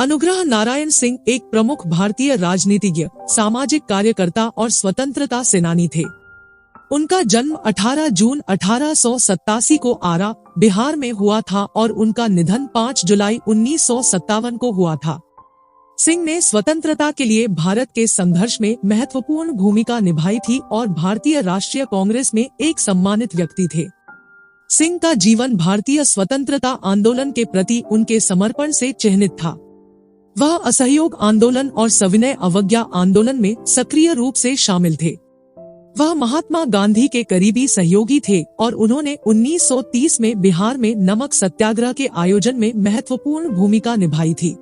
अनुग्रह नारायण सिंह एक प्रमुख भारतीय राजनीतिज्ञ, सामाजिक कार्यकर्ता और स्वतंत्रता सेनानी थे। उनका जन्म 18 जून 1887 को आरा, बिहार में हुआ था और उनका निधन 5 जुलाई 1957 को हुआ था। सिंह ने स्वतंत्रता के लिए भारत के संघर्ष में महत्वपूर्ण भूमिका निभाई थी और भारतीय राष्ट्रीय कांग्रेस में एक सम्मानित व्यक्ति थे। सिंह का जीवन भारतीय स्वतंत्रता आंदोलन के प्रति उनके समर्पण से चिन्हित था। वह असहयोग आंदोलन और सविनय अवज्ञा आंदोलन में सक्रिय रूप से शामिल थे। वह महात्मा गांधी के करीबी सहयोगी थे और उन्होंने 1930 में बिहार में नमक सत्याग्रह के आयोजन में महत्वपूर्ण भूमिका निभाई थी।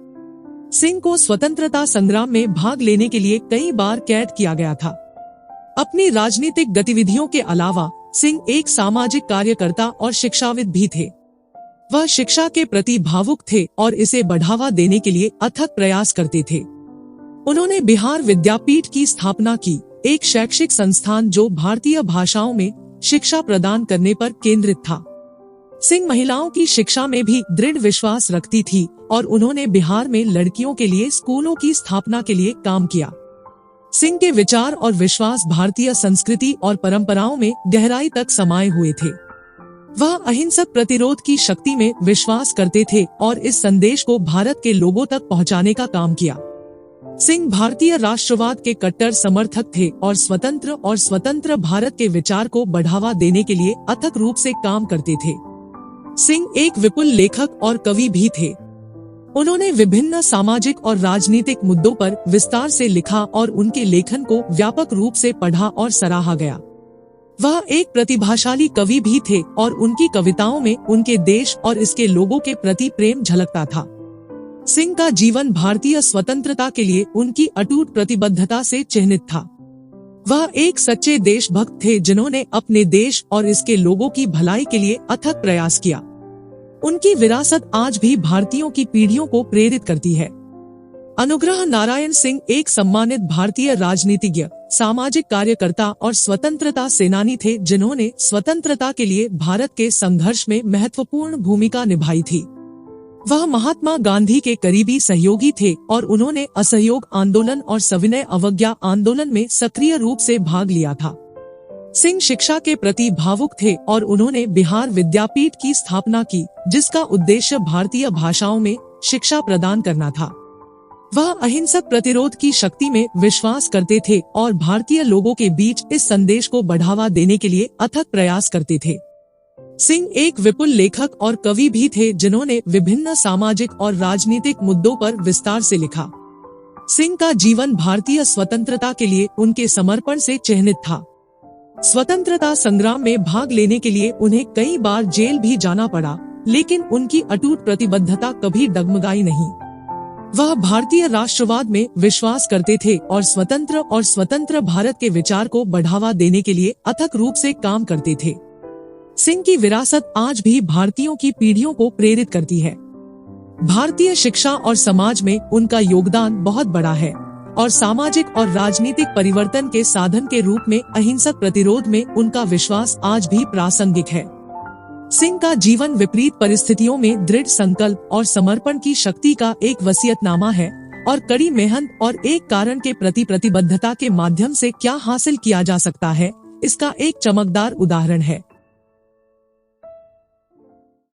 सिंह को स्वतंत्रता संग्राम में भाग लेने के लिए कई बार कैद किया गया था। अपनी राजनीतिक गतिविधियों के अलावा सिंह एक सामाजिक कार्यकर्ता और शिक्षाविद भी थे। वह शिक्षा के प्रति भावुक थे और इसे बढ़ावा देने के लिए अथक प्रयास करते थे। उन्होंने बिहार विद्यापीठ की स्थापना की, एक शैक्षिक संस्थान जो भारतीय भाषाओं में शिक्षा प्रदान करने पर केंद्रित था। सिंह महिलाओं की शिक्षा में भी दृढ़ विश्वास रखती थी और उन्होंने बिहार में लड़कियों के लिए स्कूलों की स्थापना के लिए काम किया। सिंह के विचार और विश्वास भारतीय संस्कृति और परंपराओं में गहराई तक समाये हुए थे। वह अहिंसक प्रतिरोध की शक्ति में विश्वास करते थे और इस संदेश को भारत के लोगों तक पहुंचाने का काम किया। सिंह भारतीय राष्ट्रवाद के कट्टर समर्थक थे और स्वतंत्र भारत के विचार को बढ़ावा देने के लिए अथक रूप से काम करते थे। सिंह एक विपुल लेखक और कवि भी थे। उन्होंने विभिन्न सामाजिक और राजनीतिक मुद्दों पर विस्तार से लिखा और उनके लेखन को व्यापक रूप से पढ़ा और सराहा गया। वह एक प्रतिभाशाली कवि भी थे और उनकी कविताओं में उनके देश और इसके लोगों के प्रति प्रेम झलकता था। सिंह का जीवन भारतीय स्वतंत्रता के लिए उनकी अटूट प्रतिबद्धता से चिन्हित था। वह एक सच्चे देशभक्त थे जिन्होंने अपने देश और इसके लोगों की भलाई के लिए अथक प्रयास किया। उनकी विरासत आज भी भारतीयों की पीढ़ियों को प्रेरित करती है। अनुग्रह नारायण सिंह एक सम्मानित भारतीय राजनीतिज्ञ, सामाजिक कार्यकर्ता और स्वतंत्रता सेनानी थे जिन्होंने स्वतंत्रता के लिए भारत के संघर्ष में महत्वपूर्ण भूमिका निभाई थी। वह महात्मा गांधी के करीबी सहयोगी थे और उन्होंने असहयोग आंदोलन और सविनय अवज्ञा आंदोलन में सक्रिय रूप से भाग लिया था। सिंह शिक्षा के प्रति भावुक थे और उन्होंने बिहार विद्यापीठ की स्थापना की, जिसका उद्देश्य भारतीय भाषाओं में शिक्षा प्रदान करना था। वह अहिंसक प्रतिरोध की शक्ति में विश्वास करते थे और भारतीय लोगों के बीच इस संदेश को बढ़ावा देने के लिए अथक प्रयास करते थे। सिंह एक विपुल लेखक और कवि भी थे जिन्होंने विभिन्न सामाजिक और राजनीतिक मुद्दों पर विस्तार से लिखा। सिंह का जीवन भारतीय स्वतंत्रता के लिए उनके समर्पण से चिन्हित था। स्वतंत्रता संग्राम में भाग लेने के लिए उन्हें कई बार जेल भी जाना पड़ा, लेकिन उनकी अटूट प्रतिबद्धता कभी डगमगाई नहीं। वह भारतीय राष्ट्रवाद में विश्वास करते थे और स्वतंत्र भारत के विचार को बढ़ावा देने के लिए अथक रूप से काम करते थे। सिंह की विरासत आज भी भारतीयों की पीढ़ियों को प्रेरित करती है। भारतीय शिक्षा और समाज में उनका योगदान बहुत बड़ा है और सामाजिक और राजनीतिक परिवर्तन के साधन के रूप में अहिंसक प्रतिरोध में उनका विश्वास आज भी प्रासंगिक है। सिंह का जीवन विपरीत परिस्थितियों में दृढ़ संकल्प और समर्पण की शक्ति का एक वसीयतनामा है और कड़ी मेहनत और एक कारण के प्रति प्रतिबद्धता के माध्यम से क्या हासिल किया जा सकता है, इसका एक चमकदार उदाहरण है।